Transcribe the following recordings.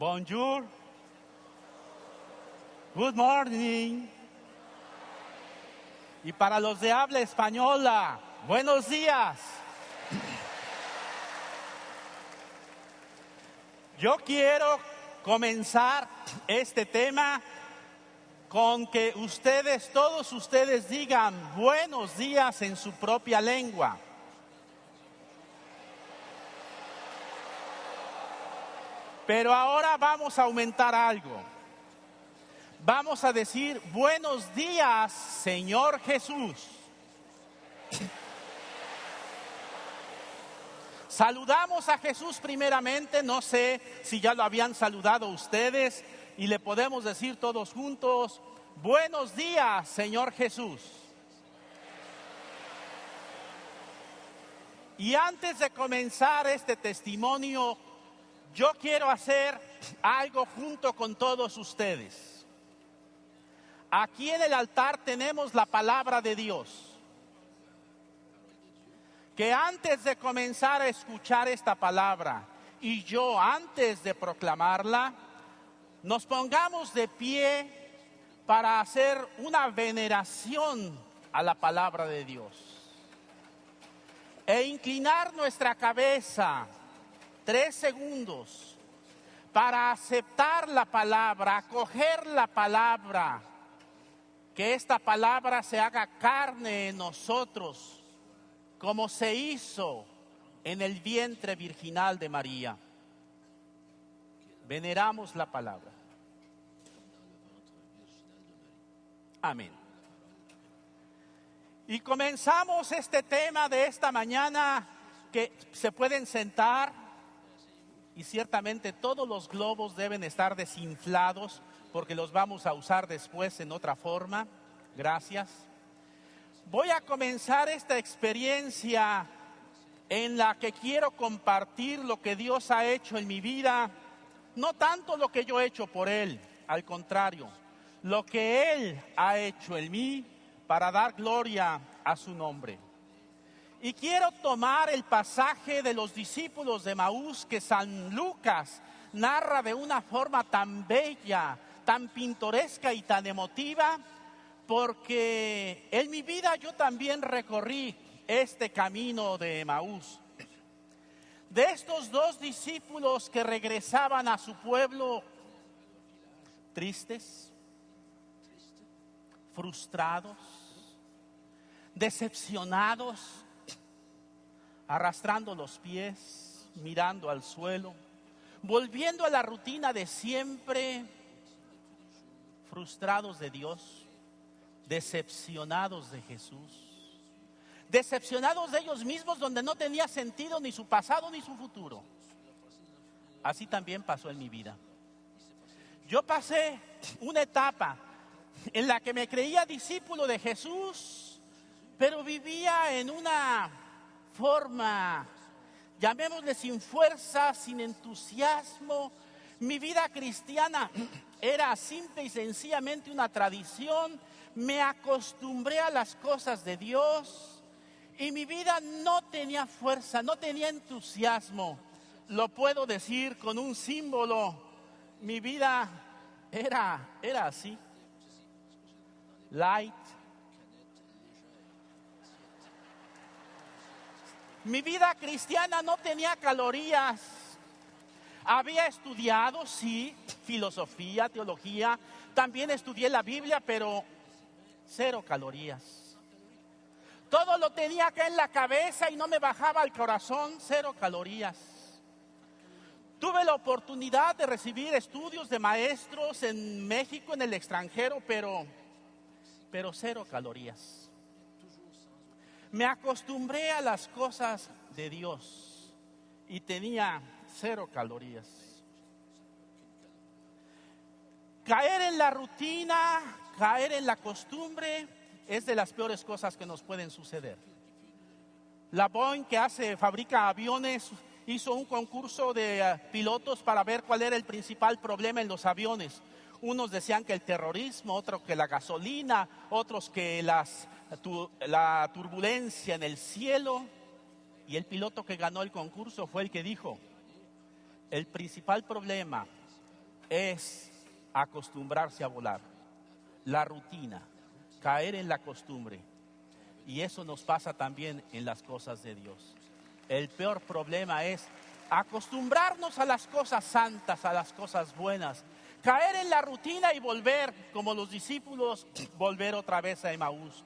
Bonjour. Good morning. Y para los de habla española, buenos días. Yo quiero comenzar este tema con que todos ustedes digan buenos días en su propia lengua. Pero ahora vamos a aumentar algo. Vamos a decir buenos días, Señor Jesús. Saludamos a Jesús primeramente, no sé si ya lo habían saludado ustedes y le podemos decir todos juntos, buenos días, Señor Jesús. Y antes de comenzar este testimonio, yo quiero hacer algo junto con todos ustedes. Aquí en el altar tenemos la palabra de Dios. Que antes de comenzar a escuchar esta palabra y yo antes de proclamarla, nos pongamos de pie para hacer una veneración a la palabra de Dios. E inclinar nuestra cabeza 3 segundos para aceptar la palabra, acoger la palabra, que esta palabra se haga carne en nosotros, como se hizo en el vientre virginal de María. Veneramos la palabra. Amén. Y comenzamos este tema de esta mañana, que se pueden sentar y ciertamente todos los globos deben estar desinflados porque los vamos a usar después en otra forma. Gracias. Voy a comenzar esta experiencia en la que quiero compartir lo que Dios ha hecho en mi vida, no tanto lo que yo he hecho por Él, al contrario, lo que Él ha hecho en mí para dar gloria a su nombre. Y quiero tomar el pasaje de los discípulos de Emaús que San Lucas narra de una forma tan bella, tan pintoresca y tan emotiva, porque en mi vida yo también recorrí este camino de Emaús. De estos 2 discípulos que regresaban a su pueblo tristes, frustrados, decepcionados, arrastrando los pies, mirando al suelo, volviendo a la rutina de siempre, frustrados de Dios, decepcionados de Jesús, decepcionados de ellos mismos, donde no tenía sentido ni su pasado ni su futuro. Así también pasó en mi vida. Yo pasé una etapa en la que me creía discípulo de Jesús, pero vivía en una forma, llamémosle sin fuerza, sin entusiasmo. Mi vida cristiana era simple y sencillamente una tradición. Me acostumbré a las cosas de Dios y mi vida no tenía fuerza, no tenía entusiasmo. Lo puedo decir con un símbolo. Mi vida era así. Light. Mi vida cristiana no tenía calorías. Había estudiado, sí, filosofía, teología. También estudié la Biblia, pero 0 calorías. Todo lo tenía acá en la cabeza y no me bajaba al corazón. 0 calorías. Tuve la oportunidad de recibir estudios de maestros en México, en el extranjero, pero 0 calorías. Me acostumbré a las cosas de Dios y tenía 0 calorías. Caer en la rutina, caer en la costumbre es de las peores cosas que nos pueden suceder. La Boeing, que fabrica aviones, hizo un concurso de pilotos para ver cuál era el principal problema en los aviones. Unos decían que el terrorismo, otros que la gasolina, otros que la turbulencia en el cielo. Y el piloto que ganó el concurso fue el que dijo: el principal problema es acostumbrarse a volar, la rutina, caer en la costumbre. Y eso nos pasa también en las cosas de Dios. El peor problema es acostumbrarnos a las cosas santas, a las cosas buenas, caer en la rutina y volver, como los discípulos, volver otra vez a Emaús.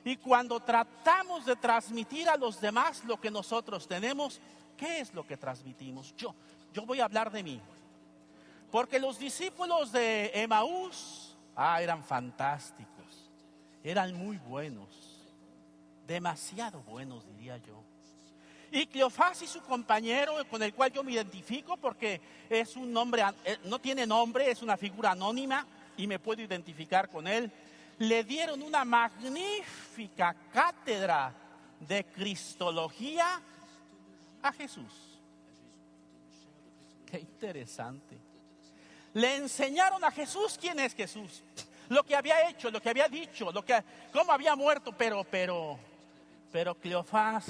Y cuando tratamos de transmitir a los demás lo que nosotros tenemos, ¿qué es lo que transmitimos? Yo voy a hablar de mí. Porque los discípulos de Emaús, eran fantásticos, eran muy buenos, demasiado buenos, diría yo. Y Cleofás y su compañero, con el cual yo me identifico, porque es un nombre, no tiene nombre, es una figura anónima y me puedo identificar con él, le dieron una magnífica cátedra de cristología a Jesús. Qué interesante. Le enseñaron a Jesús quién es Jesús, lo que había hecho, lo que había dicho, cómo había muerto, pero Cleofás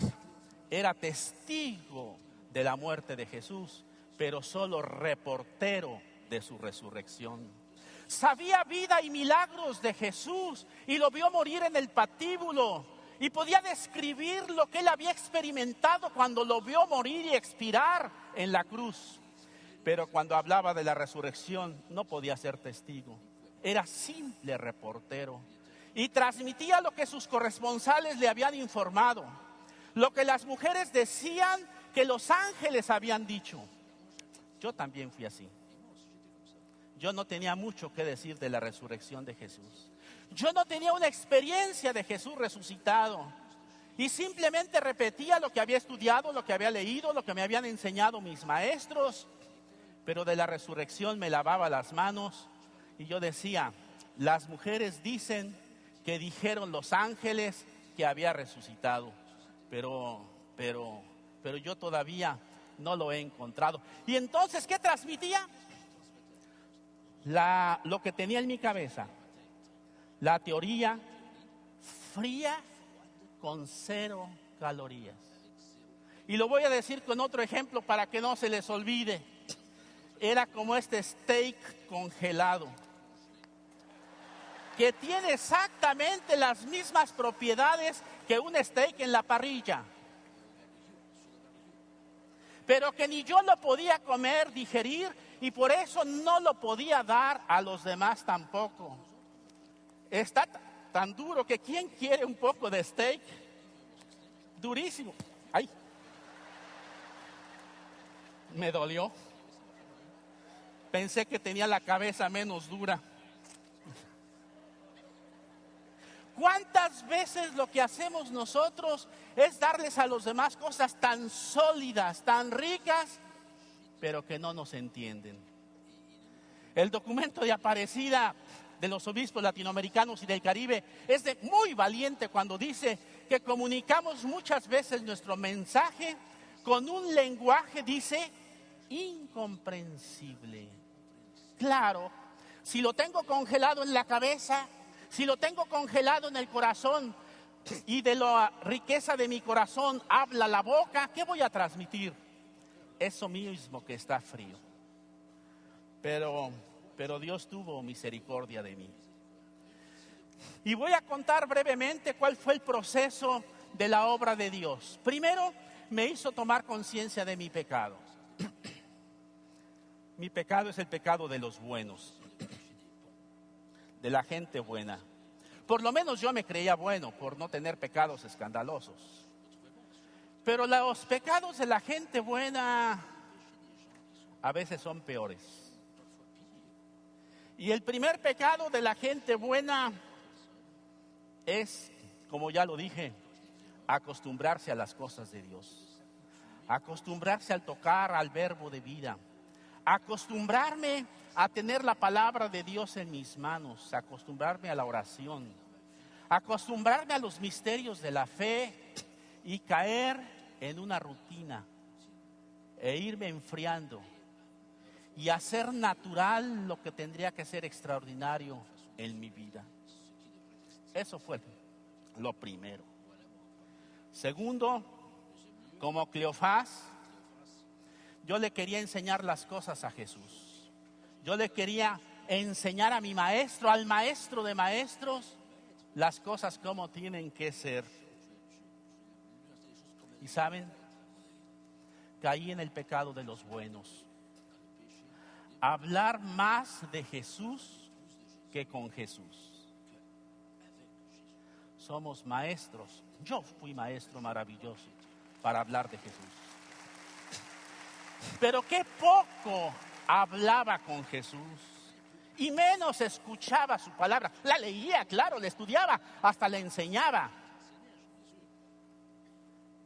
era testigo de la muerte de Jesús, pero solo reportero de su resurrección. Sabía vida y milagros de Jesús y lo vio morir en el patíbulo y podía describir lo que él había experimentado cuando lo vio morir y expirar en la cruz. Pero cuando hablaba de la resurrección no podía ser testigo, era simple reportero y transmitía lo que sus corresponsales le habían informado, lo que las mujeres decían que los ángeles habían dicho. Yo también fui así. Yo no tenía mucho que decir de la resurrección de Jesús. Yo no tenía una experiencia de Jesús resucitado y simplemente repetía lo que había estudiado, lo que había leído, lo que me habían enseñado mis maestros. Pero de la resurrección me lavaba las manos y yo decía, las mujeres dicen que dijeron los ángeles que había resucitado, pero yo todavía no lo he encontrado. Y entonces, ¿qué transmitía? Lo que tenía en mi cabeza, la teoría fría con 0 calorías. Y lo voy a decir con otro ejemplo para que no se les olvide. Era como este steak congelado, que tiene exactamente las mismas propiedades que un steak en la parrilla, pero que ni yo lo podía comer, digerir, y por eso no lo podía dar a los demás tampoco. Está tan duro que ¿quién quiere un poco de steak? Durísimo. Ay, me dolió. Pensé que tenía la cabeza menos dura. ¿Cuántas veces lo que hacemos nosotros es darles a los demás cosas tan sólidas, tan ricas, pero que no nos entienden? El documento de Aparecida de los obispos latinoamericanos y del Caribe es muy valiente cuando dice que comunicamos muchas veces nuestro mensaje con un lenguaje, dice, incomprensible. Claro, si lo tengo congelado en la cabeza, si lo tengo congelado en el corazón y de la riqueza de mi corazón habla la boca, ¿qué voy a transmitir? Eso mismo que está frío. Pero Dios tuvo misericordia de mí. Y voy a contar brevemente cuál fue el proceso de la obra de Dios. Primero, me hizo tomar conciencia de mi pecado. Mi pecado es el pecado de los buenos, de la gente buena. Por lo menos yo me creía bueno por no tener pecados escandalosos. Pero los pecados de la gente buena a veces son peores. Y el primer pecado de la gente buena es, como ya lo dije, acostumbrarse a las cosas de Dios. Acostumbrarse al tocar al verbo de vida. Acostumbrarme a tener la palabra de Dios en mis manos, acostumbrarme a la oración, acostumbrarme a los misterios de la fe y caer en una rutina e irme enfriando y hacer natural lo que tendría que ser extraordinario en mi vida. Eso fue lo primero. Segundo, como Cleofás, yo le quería enseñar las cosas a Jesús. Yo le quería enseñar a mi maestro, al maestro de maestros, las cosas como tienen que ser. Y saben, caí en el pecado de los buenos. Hablar más de Jesús que con Jesús. Somos maestros. Yo fui maestro maravilloso para hablar de Jesús. Pero qué poco hablaba con Jesús. Y menos escuchaba su palabra. La leía, claro, la estudiaba, hasta la enseñaba.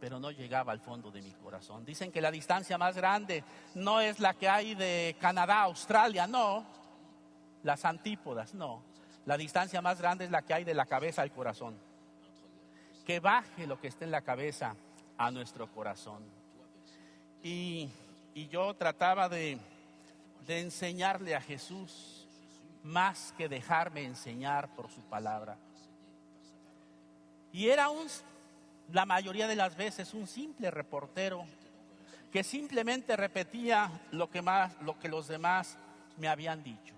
Pero no llegaba al fondo de mi corazón. Dicen que la distancia más grande no es la que hay de Canadá a Australia, no. Las antípodas, no. La distancia más grande es la que hay de la cabeza al corazón. Que baje lo que está en la cabeza a nuestro corazón. Y yo trataba de enseñarle a Jesús más que dejarme enseñar por su palabra. Y era la mayoría de las veces un simple reportero que simplemente repetía lo que los demás me habían dicho.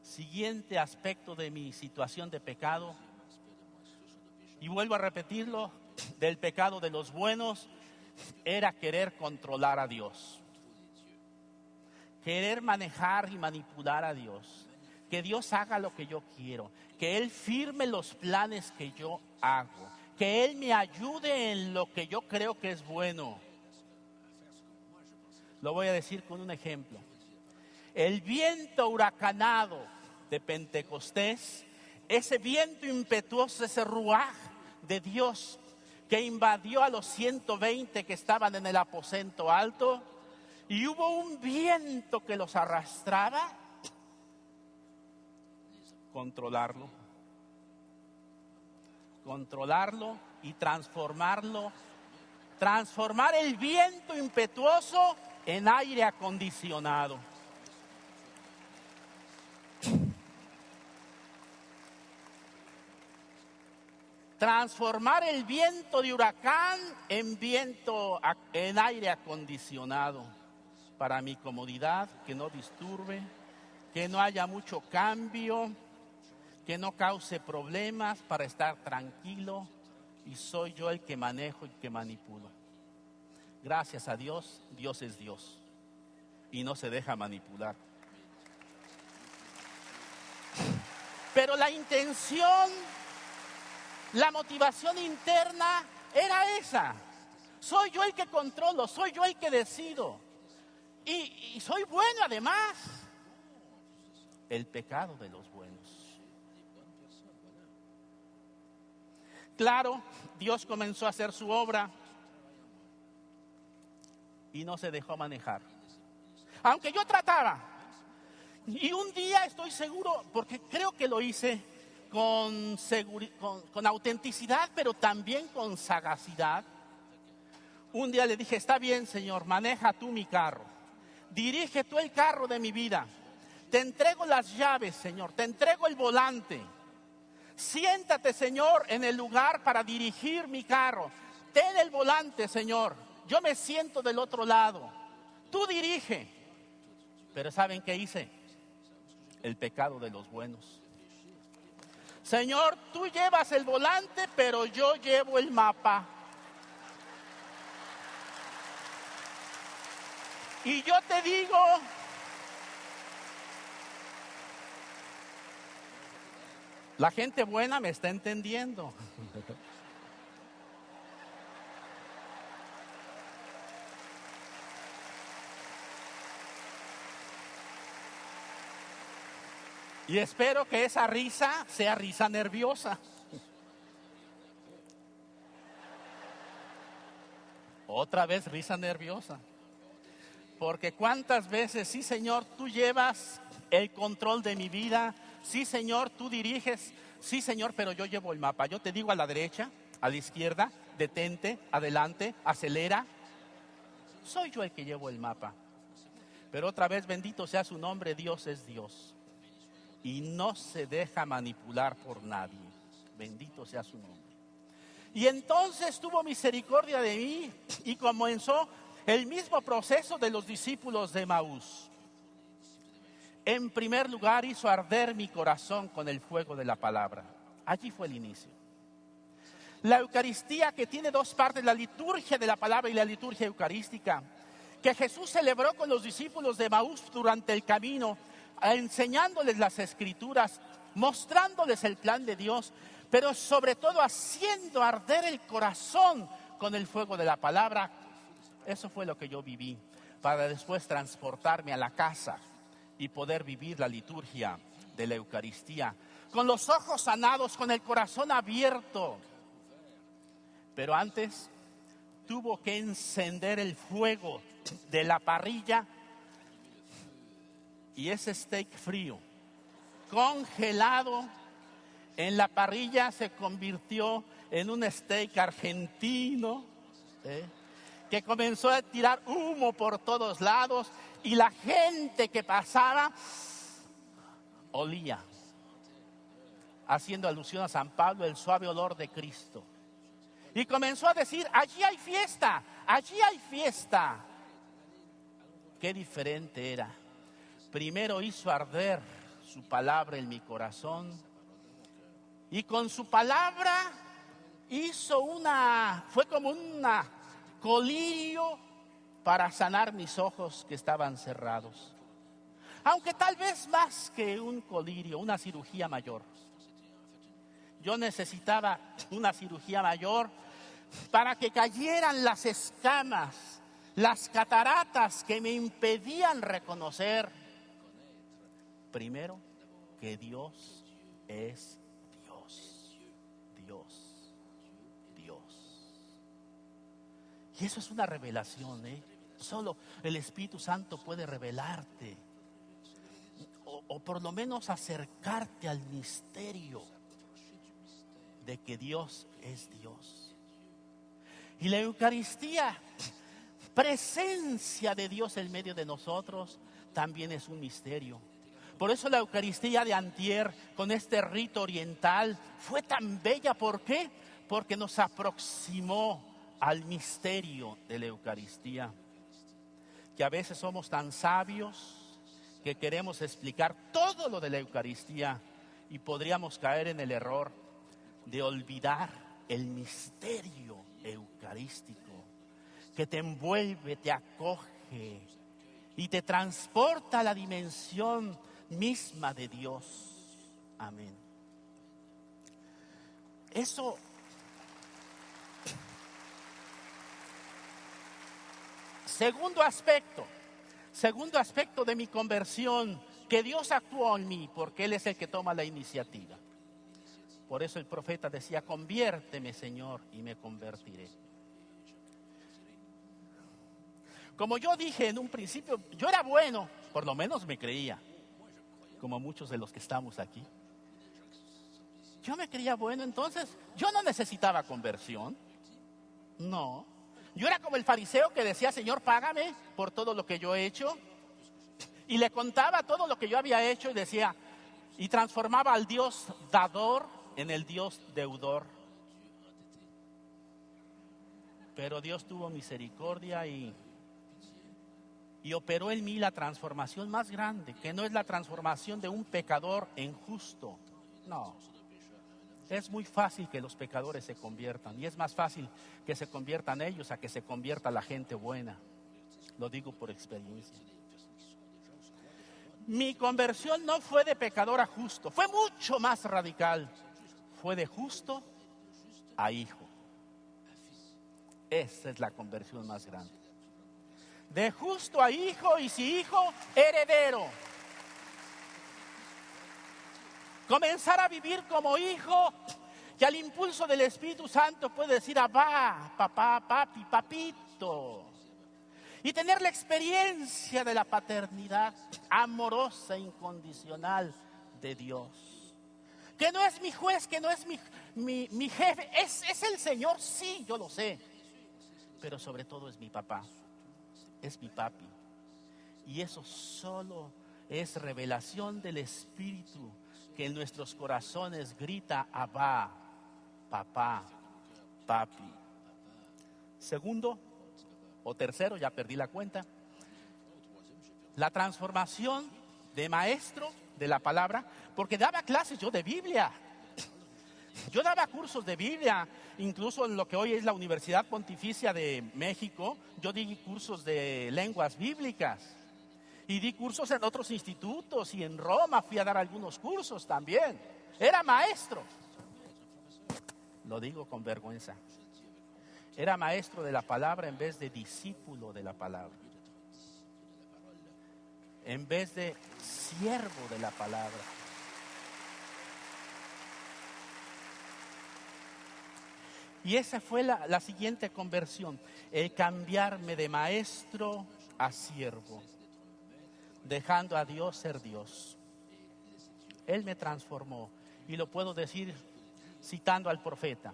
Siguiente aspecto de mi situación de pecado, y vuelvo a repetirlo, del pecado de los buenos, era querer controlar a Dios. Querer manejar y manipular a Dios. Que Dios haga lo que yo quiero. Que Él firme los planes que yo hago. Que Él me ayude en lo que yo creo que es bueno. Lo voy a decir con un ejemplo. El viento huracanado de Pentecostés, ese viento impetuoso, ese ruaj de Dios que invadió a los 120 que estaban en el aposento alto, y hubo un viento que los arrastraba. Controlarlo y transformarlo. Transformar el viento impetuoso en aire acondicionado. Transformar el viento de huracán en aire acondicionado. Para mi comodidad, que no disturbe, que no haya mucho cambio, que no cause problemas, para estar tranquilo, y soy yo el que manejo y que manipulo. Gracias a Dios, Dios es Dios y no se deja manipular. Pero la intención, la motivación interna era esa. Soy yo el que controlo, soy yo el que decido. Y soy bueno además. El pecado de los buenos. Claro, Dios comenzó a hacer su obra y no se dejó manejar. Aunque yo trataba. Y un día estoy seguro, porque creo que lo hice con autenticidad, pero también con sagacidad. Un día le dije, está bien, Señor, maneja tú mi carro. Dirige tú el carro de mi vida. Te entrego las llaves, Señor. Te entrego el volante. Siéntate, Señor, en el lugar para dirigir mi carro. Ten el volante, Señor. Yo me siento del otro lado. Tú dirige. Pero ¿saben qué hice? El pecado de los buenos. Señor, tú llevas el volante, pero yo llevo el mapa. Y yo te digo, la gente buena me está entendiendo. Y espero que esa risa sea risa nerviosa. Otra vez risa nerviosa. Porque cuántas veces, sí, Señor, tú llevas el control de mi vida. Sí, Señor, tú diriges. Sí, Señor, pero yo llevo el mapa. Yo te digo a la derecha, a la izquierda, detente, adelante, acelera. Soy yo el que llevo el mapa. Pero otra vez, bendito sea su nombre, Dios es Dios. Y no se deja manipular por nadie. Bendito sea su nombre. Y entonces tuvo misericordia de mí y comenzó el mismo proceso de los discípulos de Emaús. En primer lugar, hizo arder mi corazón con el fuego de la palabra. Allí fue el inicio. La Eucaristía, que tiene dos partes, la liturgia de la palabra y la liturgia eucarística, que Jesús celebró con los discípulos de Emaús durante el camino, enseñándoles las Escrituras, mostrándoles el plan de Dios, pero sobre todo haciendo arder el corazón con el fuego de la palabra. Eso fue lo que yo viví, para después transportarme a la casa y poder vivir la liturgia de la Eucaristía, con los ojos sanados, con el corazón abierto. Pero antes tuvo que encender el fuego de la parrilla, y ese steak frío, congelado en la parrilla, se convirtió en un steak argentino, que comenzó a tirar humo por todos lados, y la gente que pasaba olía, haciendo alusión a San Pablo, el suave olor de Cristo. Y comenzó a decir: allí hay fiesta, allí hay fiesta. Qué diferente era. Primero hizo arder su palabra en mi corazón, y con su palabra fue como un colirio para sanar mis ojos que estaban cerrados. Aunque tal vez más que un colirio, una cirugía mayor. Yo necesitaba una cirugía mayor para que cayeran las escamas, las cataratas que me impedían reconocer, primero, que Dios es Dios, Dios, Dios. Y eso es una revelación, Solo el Espíritu Santo puede revelarte, o por lo menos acercarte al misterio de que Dios es Dios. Y la Eucaristía, presencia de Dios en medio de nosotros, también es un misterio. Por eso la Eucaristía de antier, con este rito oriental, fue tan bella. ¿Por qué? Porque nos aproximó al misterio de la Eucaristía. Que a veces somos tan sabios que queremos explicar todo lo de la Eucaristía, y podríamos caer en el error de olvidar el misterio eucarístico, que te envuelve, te acoge y te transporta a la dimensión misma de Dios. Amén. Eso segundo aspecto de mi conversión, que Dios actuó en mí, porque Él es el que toma la iniciativa. Por eso el profeta decía: conviérteme, Señor, y me convertiré. Como yo dije en un principio, yo era bueno, por lo menos me creía, como muchos de los que estamos aquí. Yo me creía bueno, entonces yo no necesitaba conversión. No. Yo era como el fariseo que decía: Señor, págame por todo lo que yo he hecho. Y le contaba todo lo que yo había hecho, y decía, y transformaba al Dios dador en el Dios deudor. Pero Dios tuvo misericordia y operó en mí la transformación más grande, que no es la transformación de un pecador en justo. No. Es muy fácil que los pecadores se conviertan, y es más fácil que se conviertan ellos a que se convierta la gente buena. Lo digo por experiencia. Mi conversión no fue de pecador a justo, fue mucho más radical. Fue de justo a hijo. Esa es la conversión más grande. De justo a hijo, y si hijo, heredero. Comenzar a vivir como hijo, que al impulso del Espíritu Santo puede decir: abba, papá, papi, papito. Y tener la experiencia de la paternidad amorosa e incondicional de Dios. Que no es mi juez, que no es mi jefe, es el Señor, sí, yo lo sé. Pero sobre todo es mi papá, es mi papi. Y eso solo es revelación del Espíritu, que en nuestros corazones grita: abba, papá, papi. Segundo o tercero, ya perdí la cuenta, la transformación de maestro de la palabra, porque daba clases yo de Biblia. Yo daba cursos de Biblia, incluso en lo que hoy es la Universidad Pontificia de México, yo di cursos de lenguas bíblicas. Y di cursos en otros institutos y en Roma fui a dar algunos cursos también. Era maestro. Lo digo con vergüenza. Era maestro de la palabra en vez de discípulo de la palabra. En vez de siervo de la palabra. Y esa fue la siguiente conversión. El cambiarme de maestro a siervo. Dejando a Dios ser Dios. Él me transformó. Y lo puedo decir citando al profeta.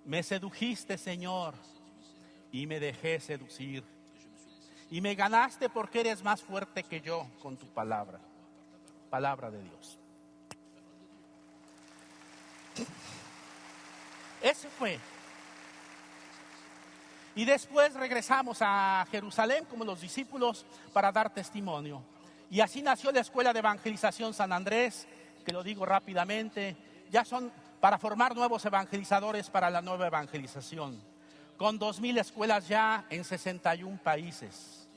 Me sedujiste, Señor, y me dejé seducir. Y me ganaste porque eres más fuerte que yo con tu palabra. Palabra de Dios. Ese fue. Y después regresamos a Jerusalén como los discípulos para dar testimonio. Y así nació la Escuela de Evangelización San Andrés, que lo digo rápidamente, ya son para formar nuevos evangelizadores para la nueva evangelización. Con 2,000 escuelas ya en 61 países.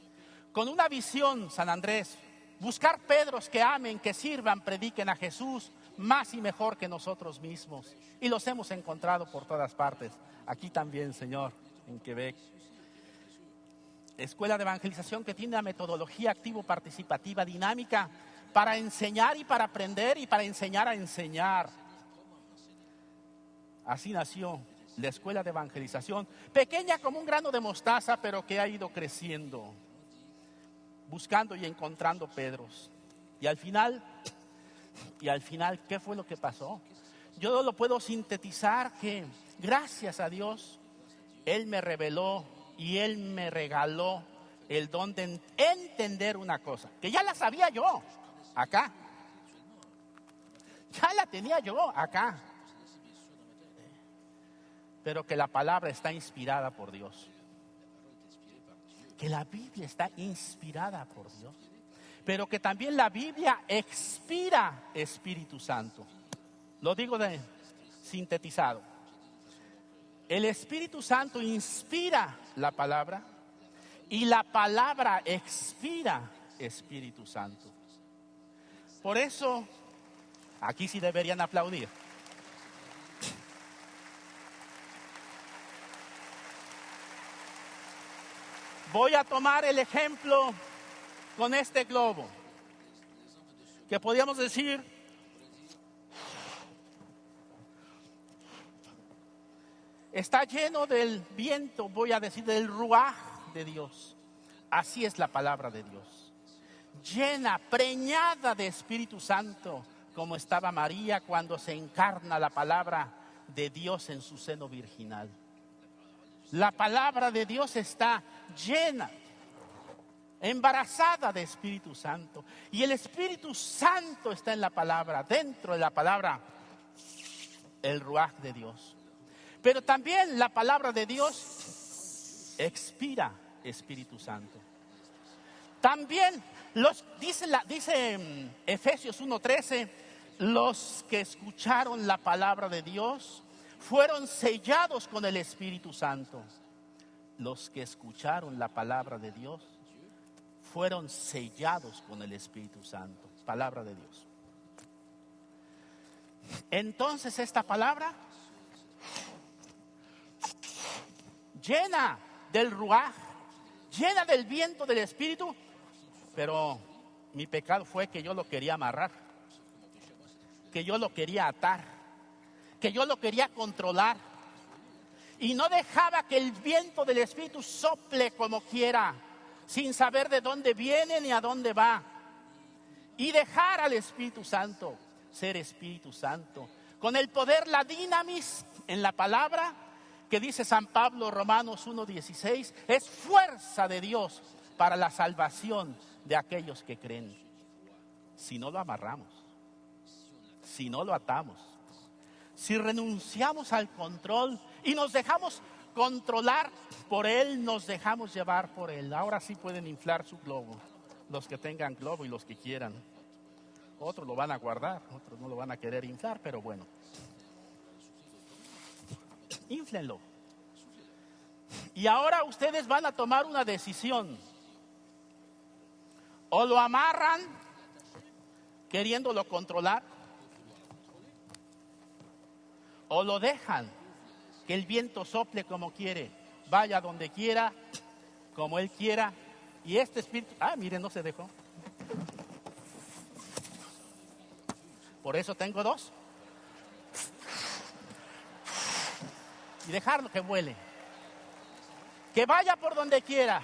Con una visión, San Andrés, buscar Pedros que amen, que sirvan, prediquen a Jesús más y mejor que nosotros mismos. Y los hemos encontrado por todas partes. Aquí también, Señor, en Quebec. Escuela de evangelización que tiene una metodología activo-participativa dinámica para enseñar y para aprender y para enseñar a enseñar. Así nació la Escuela de Evangelización, pequeña como un grano de mostaza, pero que ha ido creciendo, buscando y encontrando Pedros. Y al final, ¿qué fue lo que pasó? Yo lo puedo sintetizar que gracias a Dios, Él me reveló y Él me regaló el don de entender una cosa, que ya la sabía yo acá. Ya la tenía yo acá. Pero que la palabra está inspirada por Dios. Que la Biblia está inspirada por Dios. Pero que también la Biblia expira Espíritu Santo. Lo digo sintetizado. El Espíritu Santo inspira la palabra y la palabra expira Espíritu Santo. Por eso, aquí sí deberían aplaudir. Voy a tomar el ejemplo con este globo, que podríamos decir, está lleno del viento, voy a decir, del ruaj de Dios. Así es la palabra de Dios. Llena, preñada de Espíritu Santo, como estaba María cuando se encarna la palabra de Dios en su seno virginal. La palabra de Dios está llena, embarazada de Espíritu Santo. Y el Espíritu Santo está en la palabra, dentro de la palabra, el ruaj de Dios. Pero también la palabra de Dios expira Espíritu Santo. También dice Efesios 1:13, los que escucharon la palabra de Dios fueron sellados con el Espíritu Santo. Los que escucharon la palabra de Dios fueron sellados con el Espíritu Santo. Palabra de Dios. Entonces esta palabra llena del ruaj, llena del viento del Espíritu, pero mi pecado fue que yo lo quería amarrar, que yo lo quería atar, que yo lo quería controlar y no dejaba que el viento del Espíritu sople como quiera, sin saber de dónde viene ni a dónde va, y dejar al Espíritu Santo ser Espíritu Santo, con el poder, la dinamis en la palabra, que dice San Pablo, Romanos 1:16, es fuerza de Dios para la salvación de aquellos que creen. Si no lo amarramos, si no lo atamos, si renunciamos al control y nos dejamos controlar por Él, nos dejamos llevar por Él. Ahora sí pueden inflar su globo. los que tengan globo y los que quieran. Otros lo van a guardar, otros no lo van a querer inflar, pero bueno. Inflenlo. Y ahora ustedes van a tomar una decisión. O lo amarran queriéndolo controlar, o lo dejan que el viento sople como quiere, vaya donde quiera, como él quiera. Y este espíritu, miren, no se dejó. Por eso tengo dos. Y dejarlo que vuele. Que vaya por donde quiera.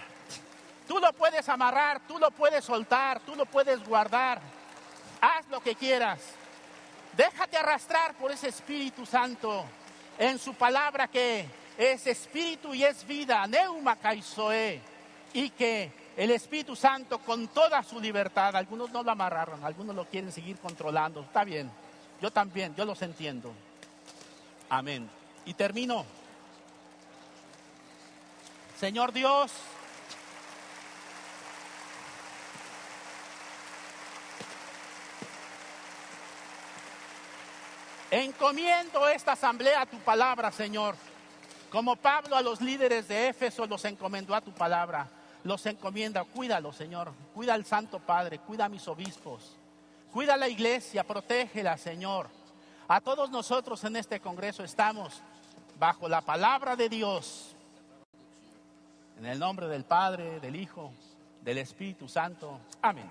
Tú lo puedes amarrar, tú lo puedes soltar, tú lo puedes guardar. Haz lo que quieras. Déjate arrastrar por ese Espíritu Santo. En su palabra que es espíritu y es vida. Neuma kaizoe. Y que el Espíritu Santo con toda su libertad, algunos no lo amarraron, algunos lo quieren seguir controlando. Está bien, yo también, yo los entiendo. Amén. Y termino. Señor Dios, encomiendo esta asamblea a tu palabra, Señor. Como Pablo a los líderes de Éfeso los encomendó a tu palabra. Los encomienda, cuídalo, Señor. Cuida al Santo Padre, cuida a mis obispos. Cuida a la iglesia, protégela, Señor. A todos nosotros en este congreso estamos bajo la palabra de Dios. En el nombre del Padre, del Hijo, del Espíritu Santo. Amén.